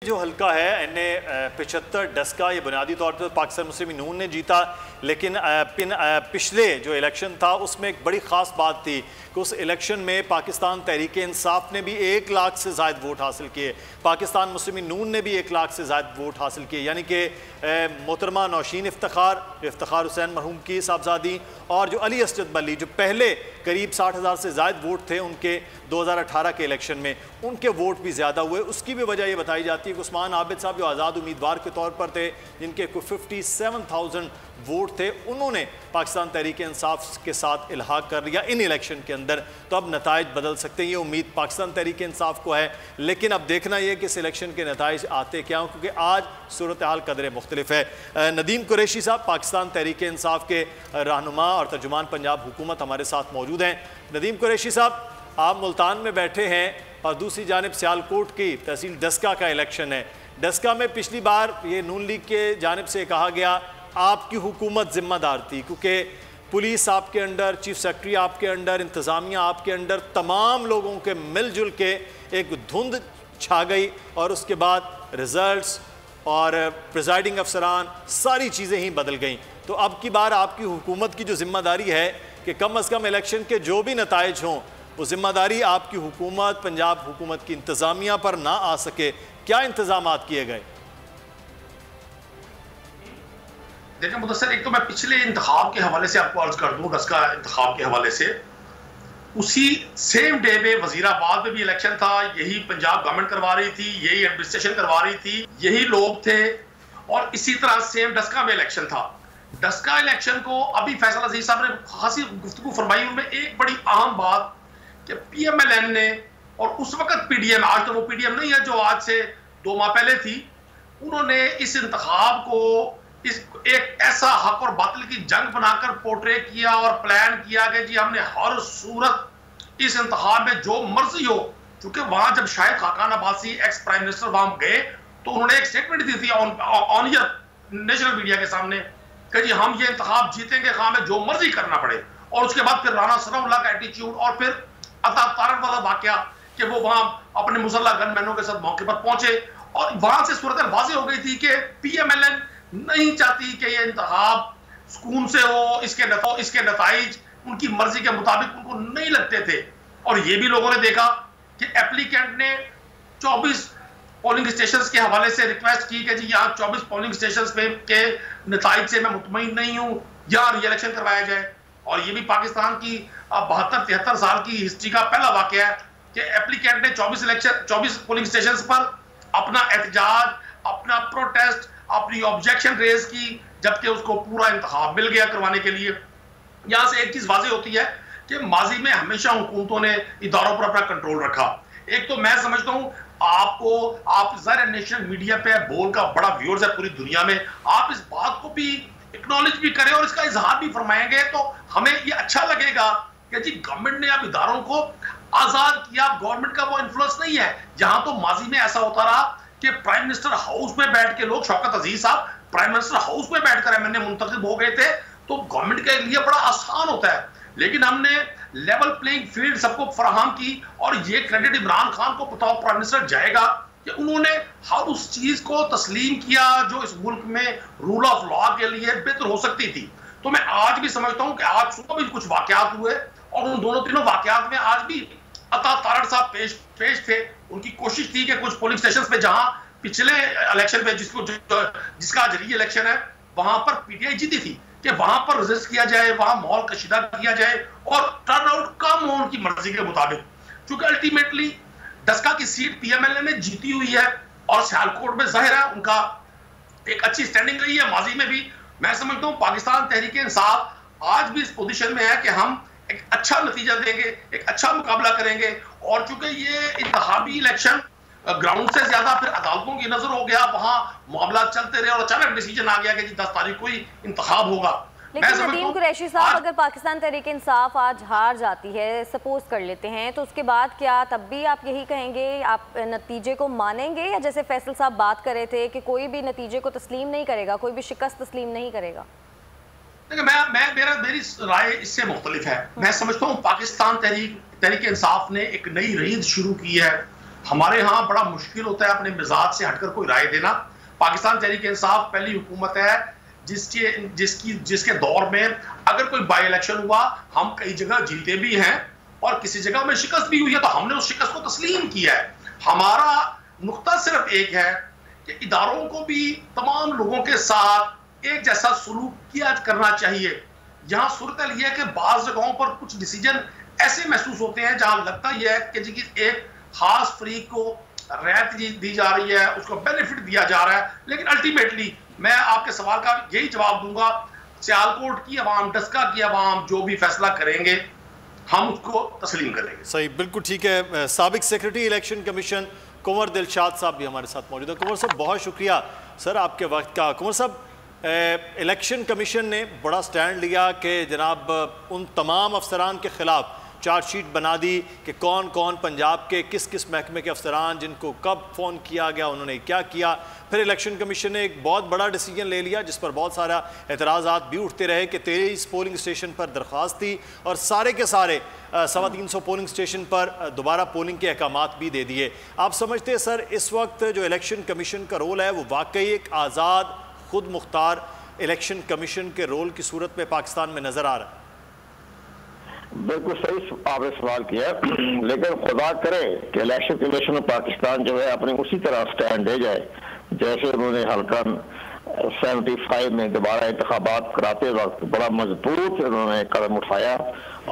जो हल्का है NA-75 डस्का, ये बुनियादी तौर पर पाकिस्तान मुस्लिम नून ने जीता, लेकिन पिछले जो इलेक्शन था उसमें एक बड़ी ख़ास बात थी कि उस इलेक्शन में पाकिस्तान तहरीक इंसाफ ने भी 1 लाख से ज़ायद वोट हासिल किए, पाकिस्तान मुस्लिम नून ने भी 1 लाख से ज़ायद वोट हासिल किए, यानी कि मोहतरमा नौशीन इफ्तिखार हुसैन मरहूम की साहबजादी और जो अली असजद बली जो पहले करीब 60,000 से ज़ायद वोट थे उनके 2018 के इलेक्शन में, उनके वोट भी ज़्यादा हुए। उसकी भी वजह ये बताई जाती है कि उस्मान आबिद साहब जो आज़ाद उम्मीदवार के तौर पर थे, जिनके कोई 57,000 वोट थे, उन्होंने पाकिस्तान तहरीक इंसाफ के साथ इल्हाक कर लिया इन इलेक्शन के अंदर। तो अब नताइज बदल सकते हैं, ये उम्मीद पाकिस्तान तहरीक इंसाफ को है, लेकिन अब देखना यह कि इस इलेक्शन के नताइज आते क्या हों, क्योंकि आज सूरत हाल कदरे मुख्तलिफ है। नदीम कुरैशी साहब पाकिस्तान तहरीक इंसाफ के रहनुमा और तर्जुमान पंजाब हुकूमत हमारे साथ मौजूद हैं। नदीम कुरैशी साहब, आप मुल्तान में बैठे हैं और दूसरी जानिब सियालकोट की तहसील डस्का का इलेक्शन है। डस्का में पिछली बार ये नून लीग के जानिब से कहा गया आपकी हुकूमत जिम्मेदार थी, क्योंकि पुलिस आपके अंडर, चीफ सेक्रेटरी आपके अंडर, इंतज़ामिया आपके अंडर, तमाम लोगों के मिलजुल के एक धुंध छा गई और उसके बाद रिजल्ट्स और प्रिजाइडिंग अफसरान सारी चीज़ें ही बदल गईं। तो अब की बार आपकी हुकूमत की जो जिम्मेदारी है कि कम अज़ कम इलेक्शन के जो भी नताइज हों वो जिम्मेदारी आपकी हुकूमत, पंजाब हुकूमत की इंतज़ामिया पर ना आ सके, क्या इंतजामात किए गए? देखिए मुदस्सिर, एक तो मैं पिछले इंतखाब के हवाले से आपको अर्ज कर दूं, डस्का इंतखाब के हवाले से, उसी सेम डे में वजीराबाद में भी इलेक्शन था, यही पंजाब गवर्नमेंट करवा रही थी, यही एडमिनिस्ट्रेशन करवा रही थी, यही लोग थे, और इसी तरह सेम डस्का में इलेक्शन था। डस्का इलेक्शन को अभी फैसल अजीज साहब ने खासी गुफ्तगू फरमाई, उनमें एक बड़ी अहम बात कि PMLN ने और उस वक्त PDM, आज तो वो PDM नहीं है जो आज से 2 माह पहले थी, उन्होंने इस इंतखाब को एक ऐसा हक और बातिल की जंग बनाकर पोर्ट्रे किया और प्लान किया कि जी हमने हर सूरत इस इंतखाब में जो मर्जी हो, क्योंकि वहां जब शायद Khaqan Abbasi ex prime minister वहां गए तो उन्होंने एक स्टेटमेंट दी थी ऑन नेशनल मीडिया के सामने कि जी हम ये इंतखाब जीतेंगे, हमें जो मर्जी करना पड़े। और उसके बाद फिर राना सनाउल्लाह का एटीट्यूड और फिर अता तारक वाला वाकया कि वो वहां अपने मुसल्ला गनमैनों के साथ मौके पर पहुंचे और वहां से सूरत वाज़ेह हो गई थी कि PMLN नहीं चाहती कि ये इंतखाब सुकून से हो, इसके नताइज उनकी मर्जी के मुताबिक उनको नहीं लगते थे। और ये भी लोगों ने देखा कि एप्लीकेंट ने 24 पोलिंग स्टेशंस के हवाले से रिक्वेस्ट की कि जी यहाँ 24 पोलिंग स्टेशंस पे के नताइज से मैं मुतमईन नहीं हूँ, यहाँ री इलेक्शन करवाया जाए। और ये भी पाकिस्तान की 72-73 साल की हिस्ट्री का पहला वाकया है कि एप्लीकेंट ने 24 पोलिंग स्टेशंस पर अपना एहतजाज, अपना प्रोटेस्ट, अपनी ऑब्जेक्शन रेज की, जबकि उसको पूरा इंतखाब मिल गया करवाने के लिए। यहां से एक चीज वाज़ेह होती है कि माजी में हमेशा हुकूमतों ने इदारों पर अपना कंट्रोल रखा। एक तो मैं समझता हूं आप ज़ाहिर नेशनल मीडिया पे बोल का बड़ा व्यूअर्स है पूरी दुनिया में, आप इस बात को भी एक्नॉलेज भी करें और इसका इजहार भी फरमाएंगे तो हमें ये अच्छा लगेगा कि जी गवर्नमेंट ने अब इदारों को आजाद किया। गवर्नमेंट का वो इन्फ्लुएंस नहीं है जहां तो माजी में ऐसा होता रहा कि प्राइम मिनिस्टर हाउस में बैठ के लोग, शौकत अजीज साहब प्राइम मिनिस्टर हाउस में बैठकर MNA मुंतखब हो गए थे, तो गवर्नमेंट के लिए बड़ा आसान होता है। लेकिन हमने लेवल प्लेइंग फील्ड सबको फराहम की और ये क्रेडिट इमरान खान को बताओ प्राइम मिनिस्टर जाएगा कि उन्होंने हर उस चीज को तस्लीम किया जो इस मुल्क में रूल ऑफ लॉ के लिए बेहतर हो सकती थी। तो मैं आज भी समझता हूं कि आज सुबह भी कुछ वाकयात हुए और उन दोनों तीनों वाकयात में आज भी अता तारक साहब पेश थे। उनकी कोशिश थी कि कुछ पोलिंग स्टेशन पे जहां पिछले इलेक्शन में जिसका आज री इलेक्शन है वहां पर PTI जीती थी कि वहां पर रजिस्ट किया जाए, वहां माहौल कशीदा किया जाए और टर्नआउट कम हो उनकी मर्जी के मुताबिक। क्योंकि अल्टीमेटली डस्का की सीट PMLN ने जीती हुई है और सियालकोट में जाहिर है उनका एक अच्छी स्टैंडिंग रही है माजी में भी। मैं समझता हूं पाकिस्तान तहरीक इंसाफ आज भी इस पोजीशन में है कि हम एक अच्छा नतीजा देंगे, एक अच्छा मुकाबला करेंगे। और चूंकि ये इंतखाबी इलेक्शन ग्राउंड से ज्यादा फिर अदालतों की नजर हो गया, वहां मामला चलते रहे और अचानक डिसीजन आ गया कि 10 तारीख को ही इंतखाब होगा। लेकिन नदीम कुरैशी साहब, अगर पाकिस्तान तहरीक इंसाफ आज हार जाती है, सपोज कर लेते हैं, तो उसके बाद क्या तब भी आप यही कहेंगे, आप नतीजे को मानेंगे, या जैसे फैसल साहब बात कर रहे थे कि कोई भी नतीजे को तस्लीम नहीं करेगा, कोई भी शिकस्त तस्लीम नहीं करेगा? मेरी राय इससे मुख्तलिफ है। मैं समझता हूँ पाकिस्तान तहरीक इंसाफ ने एक नई रीत शुरू की है हमारे यहाँ बड़ा मुश्किल होता है अपने मिजाज से हटकर कोई राय देना। पाकिस्तान तहरीक इंसाफ पहली हुकूमत है जिसके दौर में अगर कोई बाई इलेक्शन हुआ, हम कई जगह जीते भी हैं और किसी जगह में शिकस्त भी हुई है, तो हमने उस शिकस्त को तस्लीम किया है। हमारा नुक्ता सिर्फ एक है कि इदारों को भी तमाम लोगों के साथ एक जैसा सलूक किया करना चाहिए। यहाँ सूरत यह है कि बाज़ जगहों पर कुछ डिसीजन ऐसे महसूस होते हैं जहां लगता यह है कि जी एक खास फरीक को रियायत दी जा रही है, उसको बेनिफिट दिया जा रहा है, लेकिन अल्टीमेटली मैं आपके सवाल का यही जवाब दूंगा, सियालकोट की आवाम, डस्का की आवाम जो भी फैसला करेंगे हम उसको तस्लीम करेंगे। सही, बिल्कुल ठीक है। साबिक सेक्रेटरी इलेक्शन कमीशन कुंवर दिलशाद साहब भी हमारे साथ मौजूद है। कुंवर साहब बहुत शुक्रिया सर आपके वक्त का। कुंवर साहब, इलेक्शन कमीशन ने बड़ा स्टैंड लिया कि जनाब उन तमाम अफसरान के खिलाफ चार्जशीट बना दी कि कौन कौन पंजाब के किस किस महकमे के अफसरान जिनको कब फ़ोन किया गया, उन्होंने क्या किया। फिर इलेक्शन कमीशन ने एक बहुत बड़ा डिसीजन ले लिया जिस पर बहुत सारा एतराज़ात भी उठते रहे कि 23 पोलिंग स्टेशन पर दरख्वास्त थी और सारे के सारे 350 पोलिंग स्टेशन पर दोबारा पोलिंग के अहकामात भी दे दिए। आप समझते हैं सर इस वक्त जो इलेक्शन कमीशन का रोल है वो वाकई एक आज़ाद खुद मुख्तार इलेक्शन कमीशन के रोल की सूरत में पाकिस्तान में नज़र आ रहा है? बिल्कुल सही आपने सवाल किया, लेकिन खुदा करे कि इलेक्शन कमीशन पाकिस्तान जो है अपने उसी तरह स्टैंड ले जाए जैसे उन्होंने हल्का 75 में दोबारा इंतखाबात कराते वक्त बड़ा मजबूत उन्होंने कदम उठाया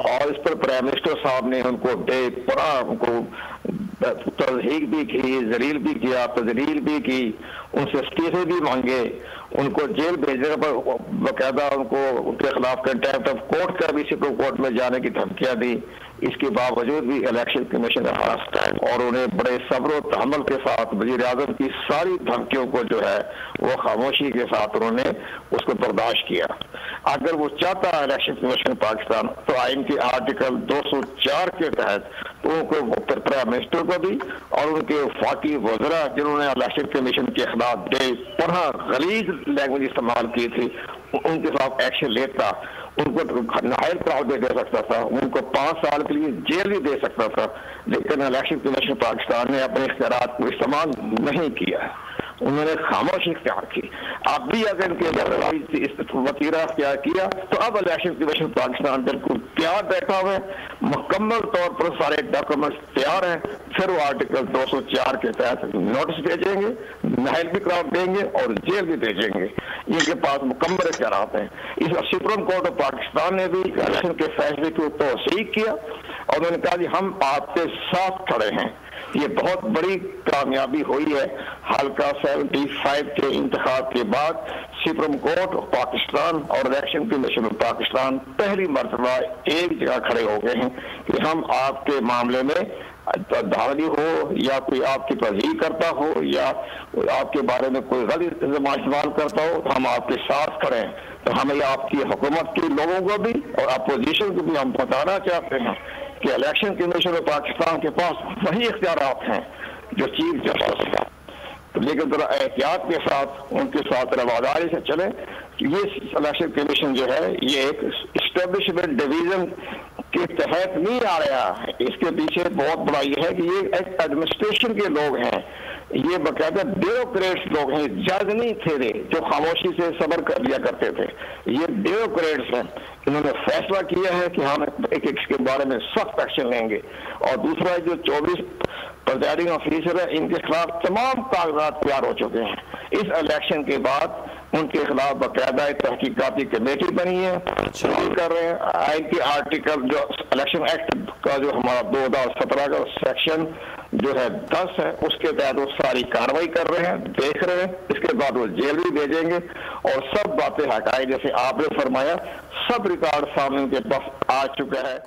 और इस पर प्राइम मिनिस्टर साहब ने उनको बड़ा उनको तज़हीक भी की, जलील भी किया, तजलील भी की, उनसे इस्तीफे भी मांगे, उनको जेल भेजने पर बाकायदा उनके खिलाफ कंटेम्प्ट ऑफ कोर्ट का भी सुप्रीम कोर्ट में जाने की धमकियां दी। इसके बावजूद भी इलेक्शन कमीशन ने हारा स्टैंड और उन्हें बड़े सब्र और तहम्मुल के साथ वज़ीर आज़म की सारी धमकियों को जो है वो खामोशी के साथ उन्होंने उसको बर्दाश्त किया। अगर वो चाहता है इलेक्शन कमीशन पाकिस्तान तो आइन के आर्टिकल 204 के तहत तो उनको प्राइम मिनिस्टर को भी और उनके वफाकी वज़रा जिन्होंने इलेक्शन कमीशन के खिलाफ पुनः गलीज लैंग्वेज इस्तेमाल की थी उनके खिलाफ एक्शन लेता, उनको नाहल करार भी दे सकता था, उनको 5 साल के लिए जेल भी दे सकता था, लेकिन इलेक्शन कमीशन पाकिस्तान ने अपने इख्तियारात को इस्तेमाल नहीं किया, उन्होंने खामोशी इख्तियार की। अब भी अगर इनके वतीरा इख्तियार किया तो अब इलेक्शन कमीशन पाकिस्तान बिल्कुल तैयार बैठा हुआ है, मुकम्मल तौर पर सारे डॉक्यूमेंट्स तैयार हैं, फिर वो आर्टिकल 204 के तहत नोटिस भेजेंगे, नाहल भी करार देंगे और जेल भी भेजेंगे। इनके पास मुकम्मल इख्तियारात हैं। इस सुप्रीम कोर्ट ऑफ पाकिस्तान ने भी इलेक्शन के फैसले को तौसीक किया और उन्होंने कहा कि हम आपके साथ खड़े हैं। ये बहुत बड़ी कामयाबी हुई है। हल्का 75 के इंतखाब के बाद सुप्रीम कोर्ट ऑफ पाकिस्तान और इलेक्शन कमीशन ऑफ पाकिस्तान पहली मर्तबा एक जगह खड़े हो गए हैं कि हम आपके मामले में धांधली हो या कोई आपकी तस्दीक करता हो या आपके बारे में कोई गलत इल्जाम इस्तेमाल करता हो तो हम आपके साथ खड़े हैं। तो हमें आपकी हुकूमत के लोगों को भी और अपोजिशन को भी हम बताना चाहते हैं कि इलेक्शन कमीशन ऑफ पाकिस्तान के पास वही इख्तियारात हैं जो चीफ जस्टिस का, तो लेकिन जरा एहतियात के साथ उनके साथ रवादारी से चले कि ये इलेक्शन कमीशन जो है ये एक इस्टेब्लिशमेंट डिवीजन के तहत नहीं आ रहा है। इसके पीछे बहुत बड़ा ये है कि ये एक एडमिनिस्ट्रेशन के लोग हैं, ये बाकायदा ब्यूरोक्रेट्स लोग हैं, जज नहीं थे जो खामोशी से सब्र कर लिया करते थे, ये ब्यूरोक्रेट्स हैं। इन्होंने फैसला किया है कि हम एक इसके बारे में सख्त एक्शन लेंगे। और दूसरा जो 24 प्रिजाइडिंग ऑफिसर है इनके खिलाफ तमाम कागजात तैयार हो चुके हैं। इस इलेक्शन के बाद उनके खिलाफ बाकायदा तहकीकाती कमेटी बनी है, कर रहे हैं। आइन के आर्टिकल जो इलेक्शन एक्ट का जो हमारा 2017 का सेक्शन जो है 10 है उसके तहत वो सारी कार्रवाई कर रहे हैं, देख रहे हैं। इसके बाद वो जेल भी भेजेंगे और सब बातें हटाई जैसे आपने फरमाया, सब रिकॉर्ड सामने उनके पास आ चुका है।